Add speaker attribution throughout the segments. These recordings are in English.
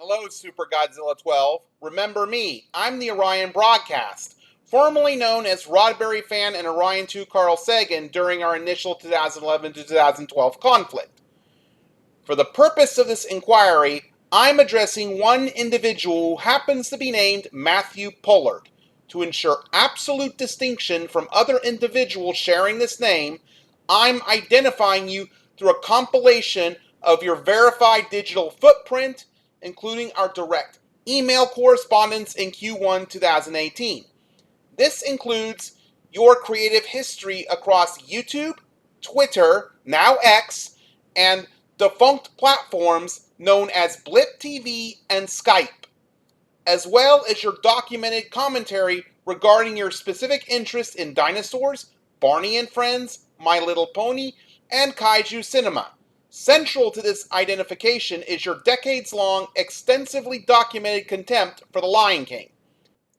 Speaker 1: Hello, SuperGodzilla12. Remember me, I'm the Orion Broadcast, formerly known as RodberryFan and Orion 2 Carl Sagan during our initial 2011 to 2012 conflict. For the purpose of this inquiry, I'm addressing one individual who happens to be named Matthew Pollard. To ensure absolute distinction from other individuals sharing this name, I'm identifying you through a compilation of your verified digital footprint, including our direct email correspondence in Q1 2018. This includes your creative history across YouTube, Twitter, now X, and defunct platforms known as Blip TV and Skype, as well as your documented commentary regarding your specific interest in dinosaurs, Barney and Friends, My Little Pony, and Kaiju cinema. Central to this identification is your decades-long, extensively documented contempt for The Lion King.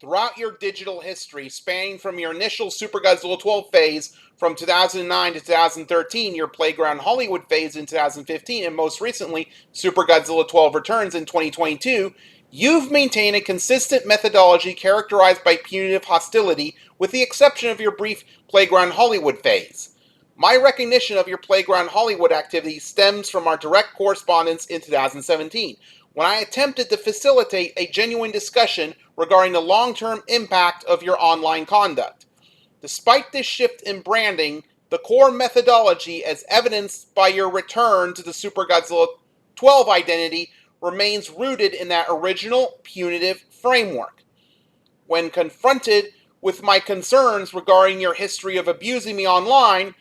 Speaker 1: Throughout your digital history, spanning from your initial SuperGodzilla12 phase from 2009 to 2013, your Playground Hollywood phase in 2015, and most recently, SuperGodzilla12 Returns in 2022, you've maintained a consistent methodology characterized by punitive hostility, with the exception of your brief Playground Hollywood phase. My recognition of your Playground Hollywood activity stems from our direct correspondence in 2017, when I attempted to facilitate a genuine discussion regarding the long-term impact of your online conduct. Despite this shift in branding, the core methodology, as evidenced by your return to the SuperGodzilla 12 identity, remains rooted in that original punitive framework. When confronted with my concerns regarding your history of abusing me online,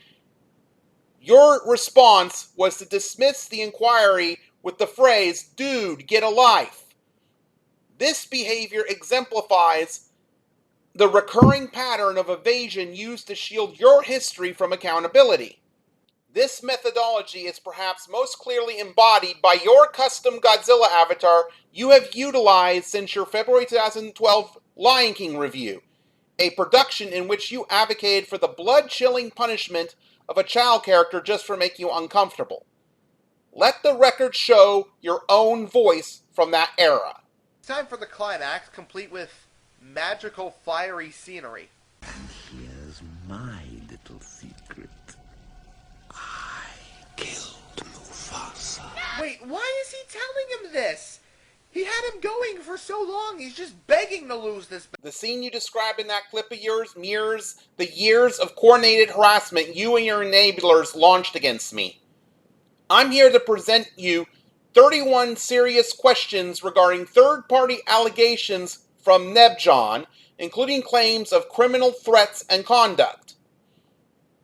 Speaker 1: your response was to dismiss the inquiry with the phrase, "Dude, get a life." This behavior exemplifies the recurring pattern of evasion used to shield your history from accountability. This methodology is perhaps most clearly embodied by your custom Godzilla avatar you have utilized since your February 2012 Lion King review, a production in which you advocated for the blood-chilling punishment of a child character just for making you uncomfortable. Let the record show your own voice from that era.
Speaker 2: It's time for the climax, complete with magical fiery scenery.
Speaker 3: And here's my little secret. I killed Mufasa.
Speaker 2: Wait, why is he telling him this? He had him going for so long, he's just begging to lose this.
Speaker 1: The scene you described in that clip of yours mirrors the years of coordinated harassment you and your enablers launched against me. I'm here to present you 31 serious questions regarding third-party allegations from nebJon, including claims of criminal threats and conduct.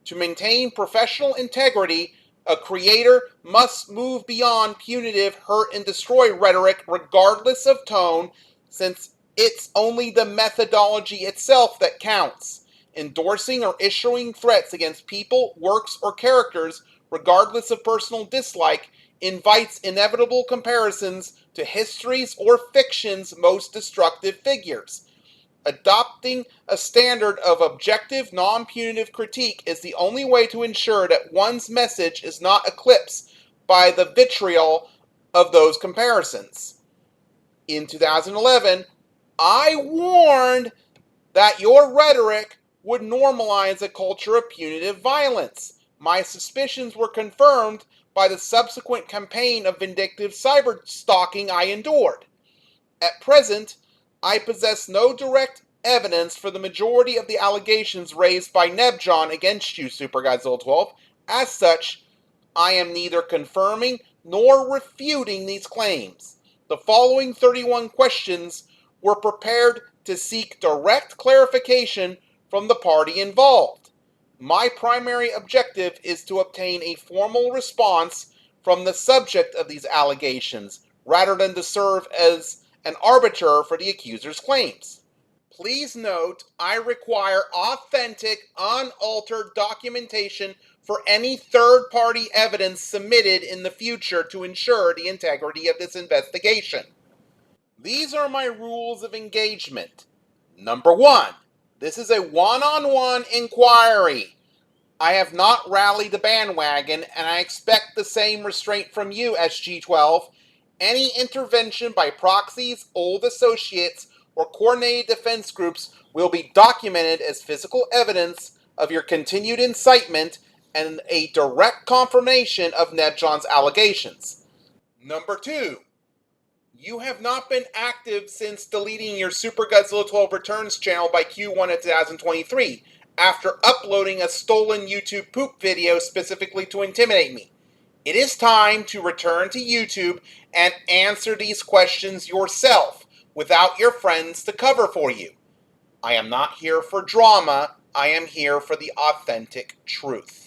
Speaker 1: To maintain professional integrity, a creator must move beyond punitive hurt and destroy rhetoric regardless of tone, since it's only the methodology itself that counts. Endorsing or issuing threats against people, works, or characters, regardless of personal dislike, invites inevitable comparisons to history's or fiction's most destructive figures. Adopting a standard of objective, non-punitive critique is the only way to ensure that one's message is not eclipsed by the vitriol of those comparisons. In 2011, I warned that your rhetoric would normalize a culture of punitive violence. My suspicions were confirmed by the subsequent campaign of vindictive cyber-stalking I endured. At present, I possess no direct evidence for the majority of the allegations raised by nebJon against you, SuperGodzilla12. As such, I am neither confirming nor refuting these claims. The following 31 questions were prepared to seek direct clarification from the party involved. My primary objective is to obtain a formal response from the subject of these allegations, rather than to serve as an arbiter for the accuser's claims. Please note, I require authentic, unaltered documentation for any third-party evidence submitted in the future to ensure the integrity of this investigation. These are my rules of engagement. Number 1. This is a one-on-one inquiry. I have not rallied the bandwagon, and I expect the same restraint from you, SG-12. Any intervention by proxies, old associates, or coordinated defense groups will be documented as physical evidence of your continued incitement and a direct confirmation of nebJon's allegations. Number 2. You have not been active since deleting your SuperGodzilla12 Returns channel by Q1 of 2023, after uploading a stolen YouTube poop video specifically to intimidate me. It is time to return to YouTube and answer these questions yourself, without your friends to cover for you. I am not here for drama, I am here for the authentic truth.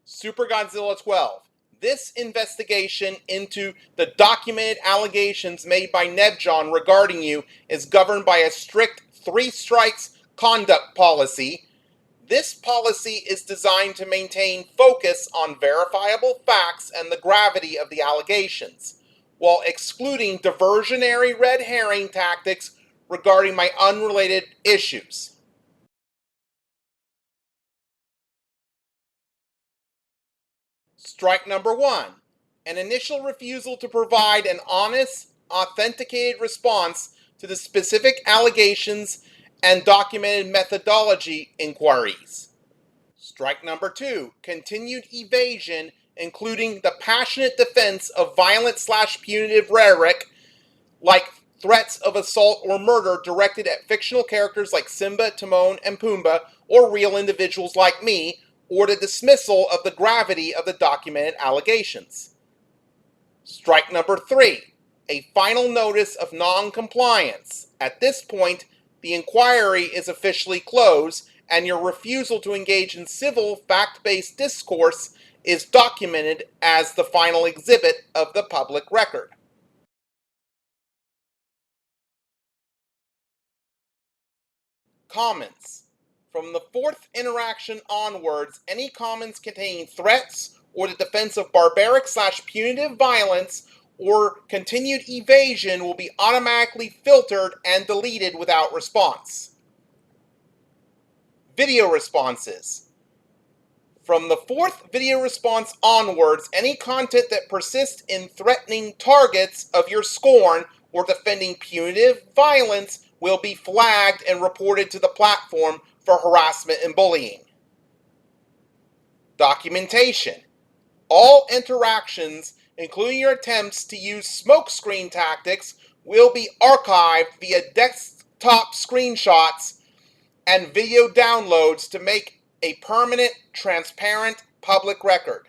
Speaker 1: SuperGodzilla12. This investigation into the documented allegations made by nebJon regarding you is governed by a strict 3 strikes conduct policy. This policy is designed to maintain focus on verifiable facts and the gravity of the allegations, while excluding diversionary red herring tactics regarding my unrelated issues. Strike number 1. An initial refusal to provide an honest, authenticated response to the specific allegations and documented methodology inquiries. Strike number 2. Continued evasion, including the passionate defense of violent/punitive rhetoric, like threats of assault or murder directed at fictional characters like Simba, Timon, and Pumbaa, or real individuals like me, or the dismissal of the gravity of the documented allegations. Strike number 3. A final notice of non-compliance. At this point, the inquiry is officially closed, and your refusal to engage in civil, fact-based discourse is documented as the final exhibit of the public record. Comments. From the 4th interaction onwards, any comments containing threats or the defense of barbaric/punitive violence or continued evasion will be automatically filtered and deleted without response. Video responses. From the 4th video response onwards, any content that persists in threatening targets of your scorn or defending punitive violence will be flagged and reported to the platform for harassment and bullying. Documentation. All interactions, including your attempts to use smokescreen tactics, will be archived via desktop screenshots and video downloads to make a permanent, transparent public record.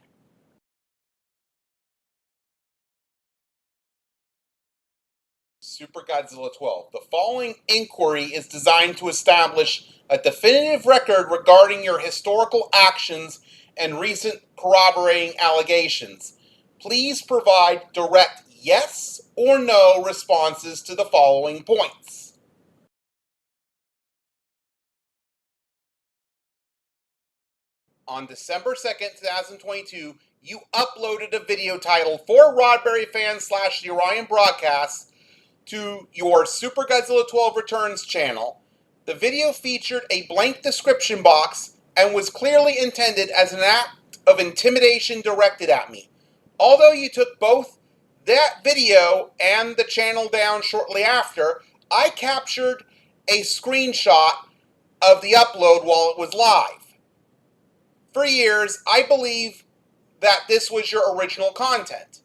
Speaker 1: SuperGodzilla12. The following inquiry is designed to establish a definitive record regarding your historical actions and recent corroborating allegations. Please provide direct yes or no responses to the following points. On December 2nd, 2022, you uploaded a video titled For RodberryFan's / the Orion Broadcast to your SuperGodzilla12 Returns channel. The video featured a blank description box and was clearly intended as an act of intimidation directed at me. Although you took both that video and the channel down shortly after, I captured a screenshot of the upload while it was live. For years, I believe that this was your original content.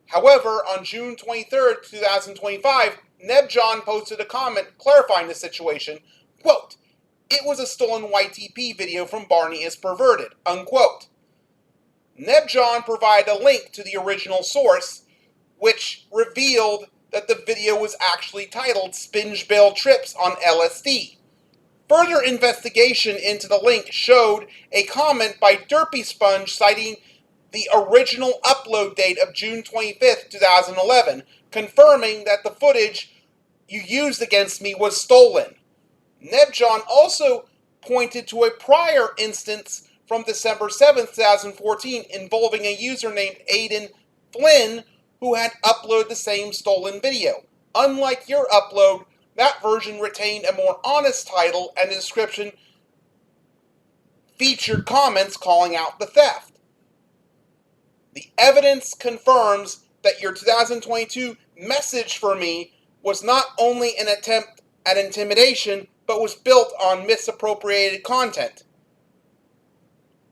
Speaker 1: However, on June 23rd, 2025, nebJon posted a comment clarifying the situation. Quote, "It was a stolen YTP video from Barney is Perverted," unquote. nebJon provided a link to the original source, which revealed that the video was actually titled Spinge Bail Trips on LSD. Further investigation into the link showed a comment by Derpy Sponge citing the original upload date of June 25th, 2011, confirming that the footage you used against me was stolen. nebJon also pointed to a prior instance from December 7th, 2014, involving a user named Aiden Flynn, who had uploaded the same stolen video. Unlike your upload, that version retained a more honest title and a description featured comments calling out the theft. The evidence confirms that your 2022 message for me was not only an attempt at intimidation, but was built on misappropriated content.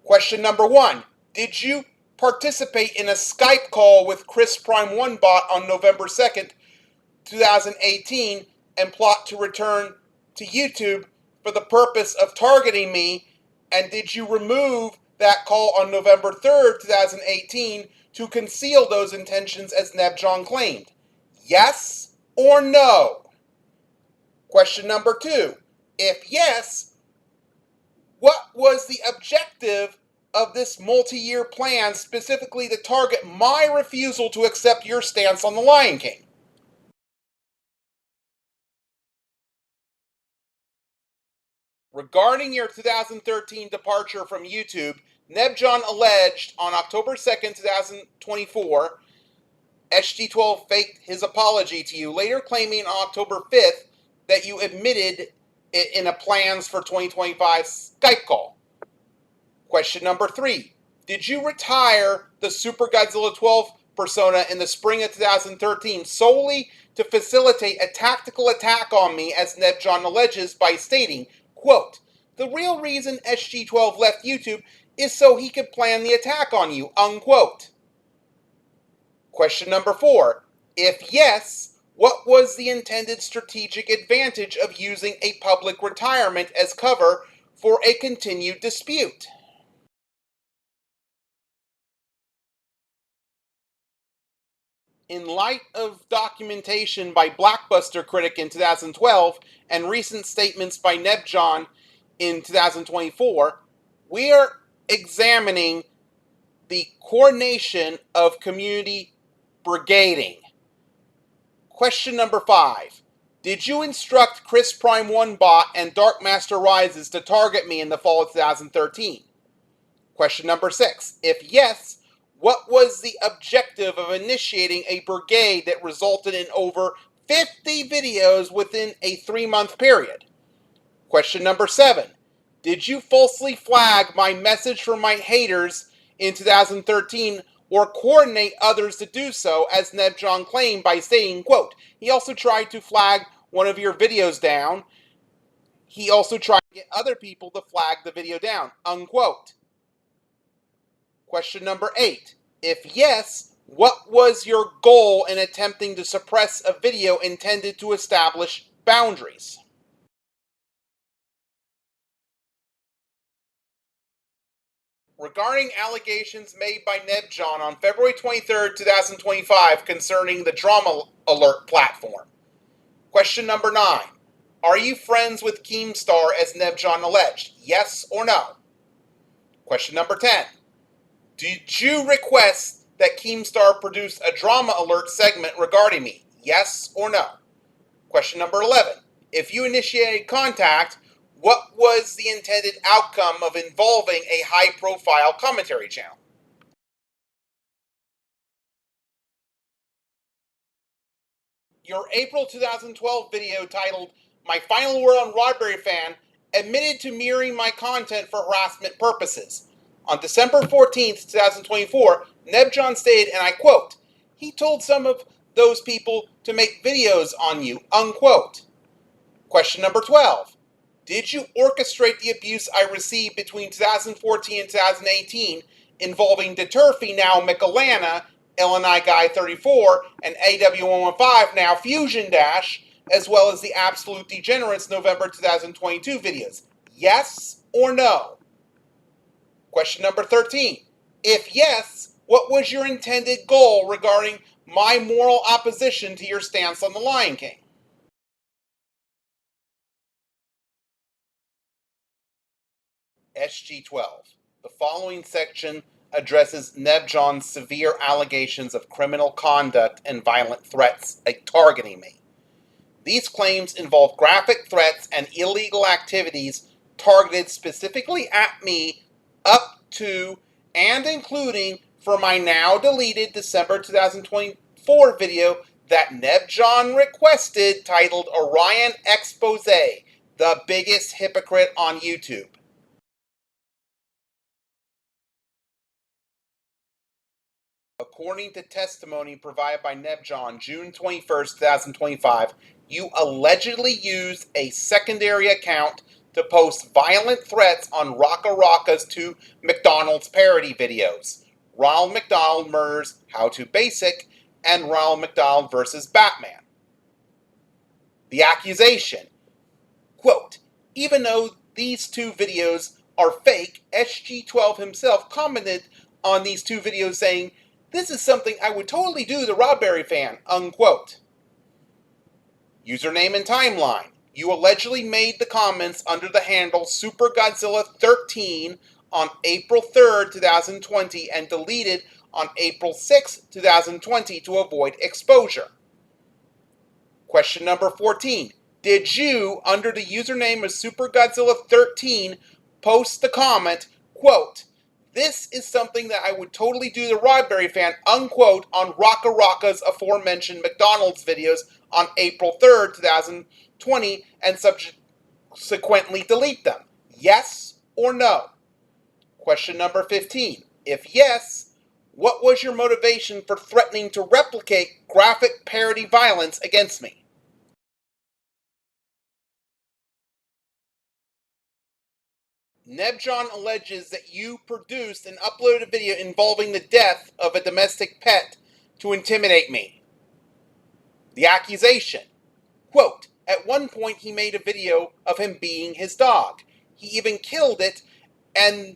Speaker 1: Question number 1. Did you participate in a Skype call with Chris Prime 1 bot on November 2nd, 2018, and plot to return to YouTube for the purpose of targeting me? And did you remove that call on November 3rd, 2018 to conceal those intentions as nebJon claimed? Yes or no? Question number 2. If yes, what was the objective of this multi-year plan, specifically to target my refusal to accept your stance on The Lion King? Regarding your 2013 departure from YouTube, nebJon alleged on October 2nd, 2024, SG12 faked his apology to you, later claiming on October 5th that you admitted it in a plans for 2025 Skype call. Question number 3. Did you retire the SuperGodzilla12 persona in the spring of 2013 solely to facilitate a tactical attack on me, as nebJon alleges, by stating, quote, "The real reason SG12 left YouTube is so he could plan the attack on you," unquote? Question number 4. If yes, what was the intended strategic advantage of using a public retirement as cover for a continued dispute? In light of documentation by Blockbuster Critic in 2012 and recent statements by nebJon in 2024, we are examining the coordination of community brigading. Question number 5. Did you instruct Chris Prime 1 bot and Dark Master Rises to target me in the fall of 2013? Question number 6. If yes, what was the objective of initiating a brigade that resulted in over 50 videos within a 3-month period? Question number 7. Did you falsely flag my message for my haters in 2013 or coordinate others to do so, as nebJon claimed by stating, quote, "He also tried to flag one of your videos down. He also tried to get other people to flag the video down," unquote? Question number 8. If yes, what was your goal in attempting to suppress a video intended to establish boundaries? Regarding allegations made by nebJon on February 23rd, 2025 concerning the Drama Alert platform. Question number 9. Are you friends with Keemstar as nebJon alleged? Yes or no? Question number 10. Did you request that Keemstar produce a Drama Alert segment regarding me? Yes or no? Question number 11. If you initiated contact, what was the intended outcome of involving a high-profile commentary channel? Your April 2012 video titled "My Final Word on RodberryFan" admitted to mirroring my content for harassment purposes. On December 14th, 2024, nebJon stated, and I quote, "He told some of those people to make videos on you," unquote. Question number 12. Did you orchestrate the abuse I received between 2014 and 2018 involving Deturfy, now Michelana, LNI Guy 34, and AW115, now Fusion Dash, as well as the Absolute Degenerates November 2022 videos? Yes or no? Question number 13. If yes, what was your intended goal regarding my moral opposition to your stance on The Lion King? SG12. The following section addresses nebJon's severe allegations of criminal conduct and violent threats targeting me. These claims involve graphic threats and illegal activities targeted specifically at me up to and including for my now deleted December 2024 video that nebJon requested titled "Orion Expose, the Biggest Hypocrite on YouTube." According to testimony provided by nebJon, June 21st, 2025, you allegedly used a secondary account to post violent threats on Rocka Rocka's two McDonald's parody videos, Ronald McDonald Murders How to Basic and Ronald McDonald vs. Batman. The accusation, quote, even though these two videos are fake, SG12 himself commented on these two videos saying, this is something I would totally do the Rodberry fan, unquote. Username and timeline. You allegedly made the comments under the handle SuperGodzilla13 on April 3rd, 2020 and deleted on April 6th, 2020 to avoid exposure. Question number 14. Did you, under the username of SuperGodzilla13, post the comment, quote, this is something that I would totally do the Rodberry fan, unquote, on Rocka Rocka's aforementioned McDonald's videos on April 3rd, 2020, and subsequently delete them? Yes or no? Question number 15. If yes, what was your motivation for threatening to replicate graphic parody violence against me? nebJon alleges that you produced and uploaded a video involving the death of a domestic pet to intimidate me. The accusation, quote, at one point he made a video of him being his dog. He even killed it and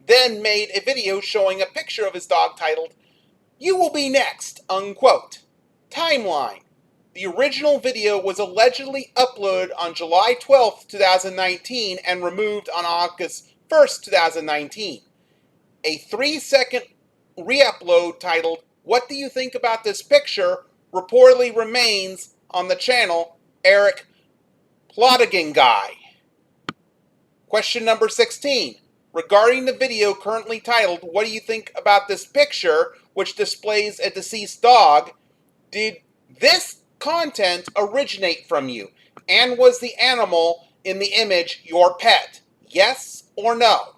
Speaker 1: then made a video showing a picture of his dog titled, you will be next, unquote. Timeline. The original video was allegedly uploaded on July 12, 2019 and removed on August 1st, 2019. A 3-second re-upload titled, what do you think about this picture, reportedly remains on the channel Eric Plottigan Guy. Question number 16. Regarding the video currently titled, what do you think about this picture, which displays a deceased dog, did this content originate from you? And was the animal in the image your pet? Yes or no?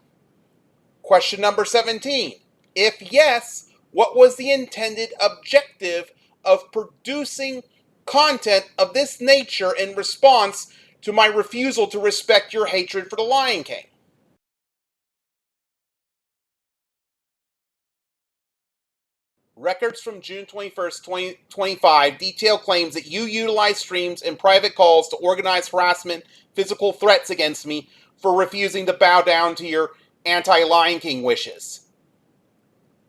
Speaker 1: Question number 17. If yes, what was the intended objective of producing content of this nature in response to my refusal to respect your hatred for the Lion King? Records from June 21st, 2025 detail claims that you utilized streams and private calls to organize harassment, physical threats against me for refusing to bow down to your anti-Lion King wishes.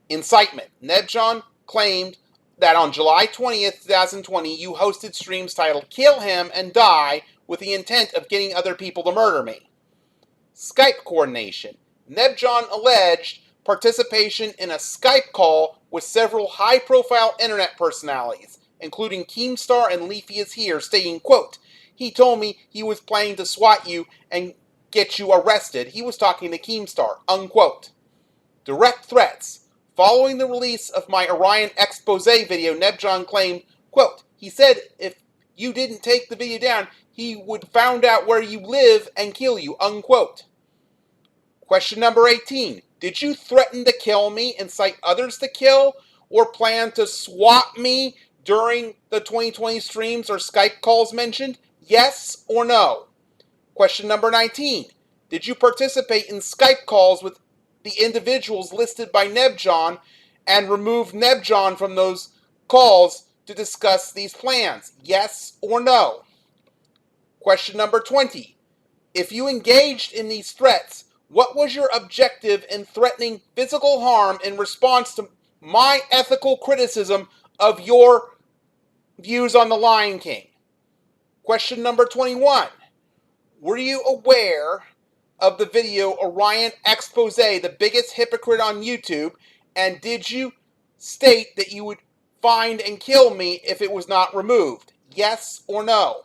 Speaker 1: Incitement. nebJon claimed that on July 20th, 2020, you hosted streams titled Kill Him and Die with the intent of getting other people to murder me. Skype coordination. nebJon alleged participation in a Skype call with several high-profile internet personalities, including Keemstar and Leafy is Here, stating, quote, he told me he was planning to swat you and get you arrested. He was talking to Keemstar, unquote. Direct threats. Following the release of my Orion expose video, nebJon claimed, quote, he said if you didn't take the video down, he would find out where you live and kill you, unquote. Question number 18. Did you threaten to kill me, incite others to kill, or plan to swat me during the 2020 streams or Skype calls mentioned? Yes or no? Question number 19. Did you participate in Skype calls with the individuals listed by nebJon and remove nebJon from those calls to discuss these plans? Yes or no? Question number 20. If you engaged in these threats, what was your objective in threatening physical harm in response to my ethical criticism of your views on the Lion King? Question number 21. Were you aware of the video Orion expose, the biggest hypocrite on YouTube, and did you state that you would find and kill me if it was not removed? Yes or no?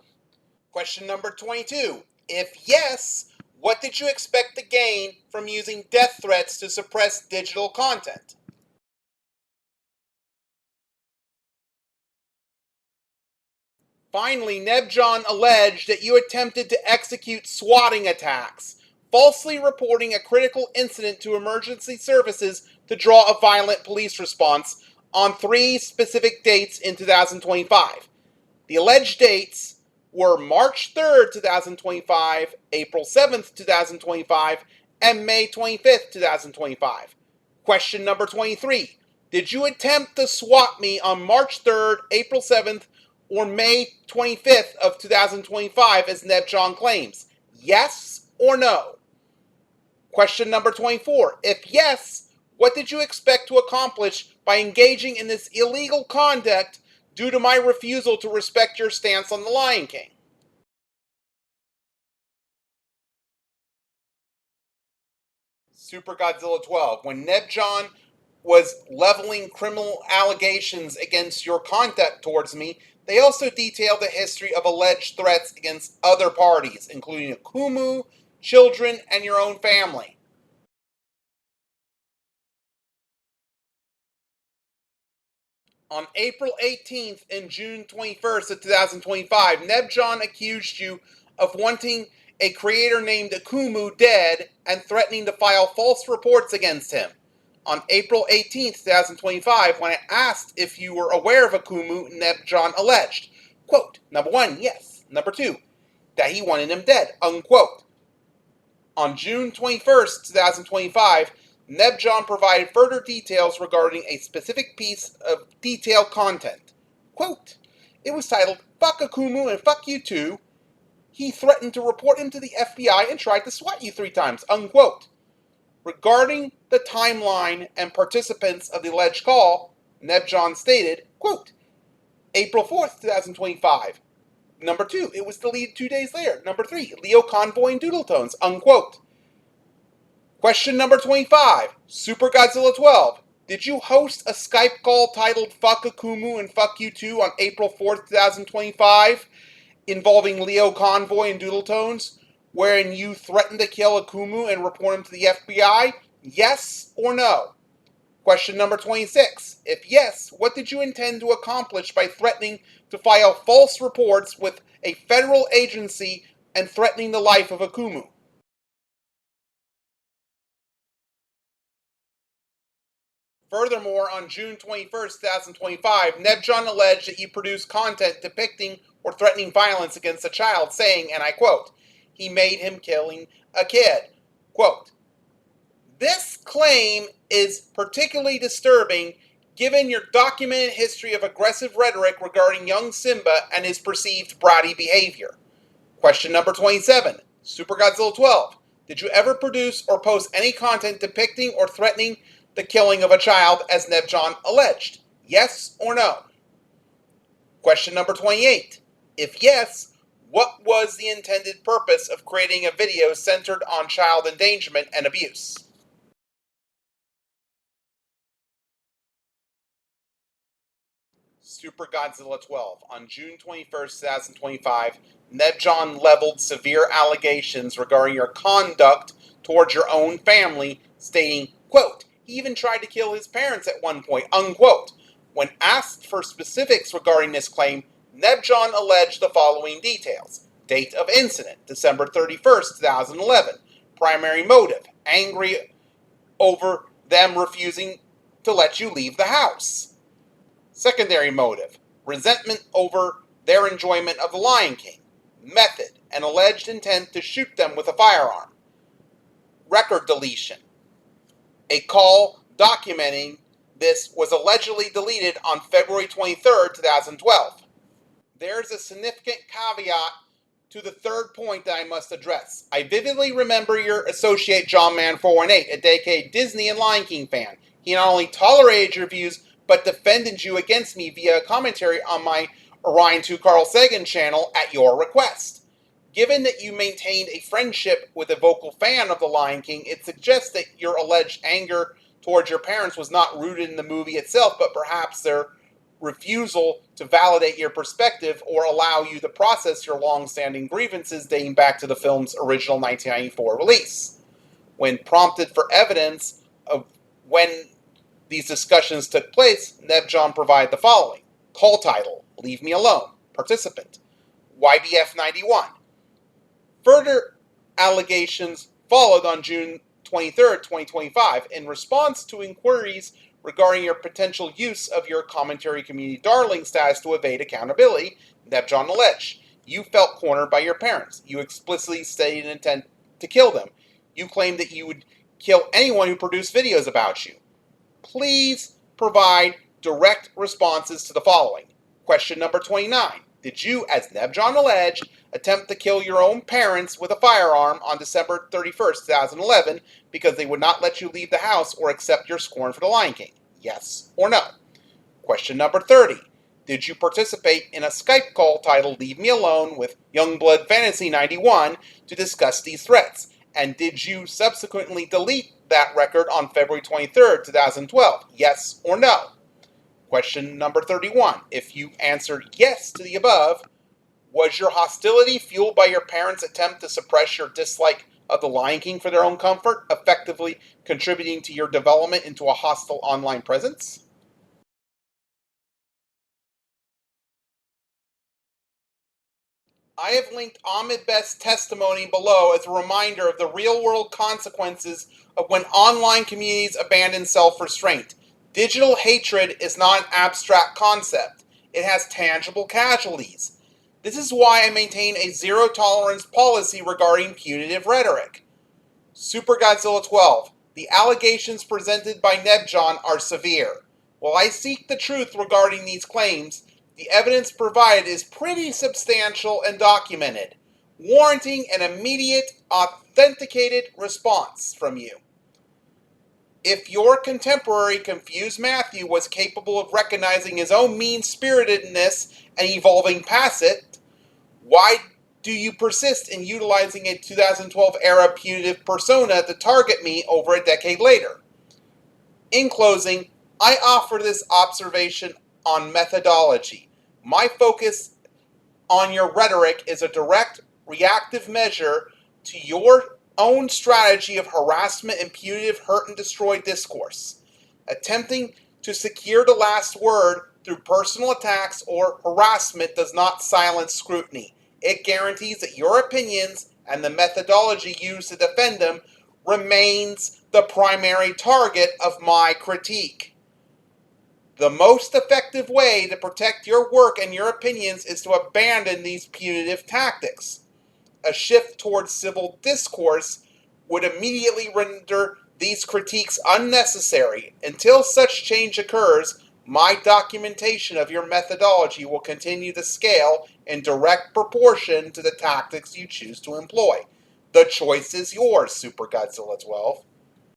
Speaker 1: Question number 22. If yes, what did you expect to gain from using death threats to suppress digital content? Finally, nebJon alleged that you attempted to execute swatting attacks, falsely reporting a critical incident to emergency services to draw a violent police response on 3 specific dates in 2025. The alleged dates were March 3rd, 2025, April 7th, 2025, and May 25th, 2025. Question number 23. Did you attempt to swat me on March 3rd, April 7th, or May 25th of 2025 as nebJon claims? Yes or no? Question number 24. If yes, what did you expect to accomplish by engaging in this illegal conduct due to my refusal to respect your stance on The Lion King? SuperGodzilla12. When nebJon was leveling criminal allegations against your conduct towards me, they also detailed the history of alleged threats against other parties, including Akumu, children, and your own family. On April 18th and June 21st of 2025, nebJon accused you of wanting a creator named Akumu dead and threatening to file false reports against him. On April 18th, 2025, when I asked if you were aware of Akumu, nebJon alleged, quote, number 1, yes. Number 2, that he wanted him dead, unquote. On June 21st, 2025, nebJon provided further details regarding a specific piece of detailed content. Quote, it was titled, Fuck Akumu and Fuck You Too. He threatened to report him to the FBI and tried to swat you 3 times, unquote. Regarding the timeline and participants of the alleged call, nebJon stated, quote, April 4th, 2025. Number 2, it was deleted 2 days later. Number 3, Leo Convoy and Doodle Tones, unquote. Question number 25, SuperGodzilla12. Did you host a Skype call titled Fuck Akumu and Fuck You Too on April 4th, 2025, involving Leo Convoy and Doodle Tones, wherein you threatened to kill Akumu and report him to the FBI? Yes or no? Question number 26. If yes, what did you intend to accomplish by threatening to file false reports with a federal agency and threatening the life of Akumu? Furthermore, on June 21st, 2025, nebJon alleged that you produced content depicting or threatening violence against a child, saying, and I quote, he made him killing a kid. Quote, this claim is particularly disturbing given your documented history of aggressive rhetoric regarding young Simba and his perceived bratty behavior. Question number 27, SuperGodzilla12. Did you ever produce or post any content depicting or threatening the killing of a child as nebJon alleged? Yes or no? Question number 28. If yes, what was the intended purpose of creating a video centered on child endangerment and abuse? SuperGodzilla12. On June 21st, 2025, nebJon leveled severe allegations regarding your conduct towards your own family, stating, quote, he even tried to kill his parents at one point, unquote. When asked for specifics regarding this claim, nebJon alleged the following details. Date of incident, December 31st, 2011. Primary motive, angry over them refusing to let you leave the house. Secondary motive, resentment over their enjoyment of The Lion King. Method, an alleged intent to shoot them with a firearm. Record deletion. A call documenting this was allegedly deleted on February 23rd, 2012. There's a significant caveat to the third point that I must address. I vividly remember your associate John Man 418, a decade Disney and Lion King fan. He not only tolerated your views, but defended you against me via commentary on my Orion 2 Carl Sagan channel at your request. Given that you maintained a friendship with a vocal fan of The Lion King, it suggests that your alleged anger towards your parents was not rooted in the movie itself, but perhaps their refusal to validate your perspective or allow you to process your long-standing grievances dating back to the film's original 1994 release. When prompted for evidence of when these discussions took place, nebJon provided the following. Call title, Leave Me Alone. Participant, YBF 91. Further allegations followed on June 23, 2025, in response to inquiries regarding your potential use of your commentary community darling status to evade accountability, nebJon alleged. You felt cornered by your parents. You explicitly stated an intent to kill them. You claimed that you would kill anyone who produced videos about you. Please provide direct responses to the following. Question number 29. Did you, as nebJon alleged, attempt to kill your own parents with a firearm on December 31st, 2011 because they would not let you leave the house or accept your scorn for the Lion King? Yes or no? Question number 30. Did you participate in a Skype call titled Leave Me Alone with Youngblood Fantasy 91 to discuss these threats? And did you subsequently delete that record on February 23rd, 2012? Yes or no? Question number 31. If you answered yes to the above, was your hostility fueled by your parents' attempt to suppress your dislike of the Lion King for their own comfort, effectively contributing to your development into a hostile online presence? I have linked Ahmed Best's testimony below as a reminder of the real-world consequences of when online communities abandon self-restraint. Digital hatred is not an abstract concept. It has tangible casualties. This is why I maintain a zero-tolerance policy regarding punitive rhetoric. SuperGodzilla12. The allegations presented by nebJon are severe. While I seek the truth regarding these claims, the evidence provided is pretty substantial and documented, warranting an immediate, authenticated response from you. If your contemporary Confused Matthew was capable of recognizing his own mean-spiritedness and evolving past it, why do you persist in utilizing a 2012-era punitive persona to target me over a decade later? In closing, I offer this observation on methodology. My focus on your rhetoric is a direct, reactive measure to your own strategy of harassment and punitive hurt and destroy discourse. Attempting to secure the last word through personal attacks or harassment does not silence scrutiny. It guarantees that your opinions and the methodology used to defend them remains the primary target of my critique. The most effective way to protect your work and your opinions is to abandon these punitive tactics. A shift towards civil discourse would immediately render these critiques unnecessary. Until such change occurs, my documentation of your methodology will continue to scale in direct proportion to the tactics you choose to employ. The choice is yours, SuperGodzilla12.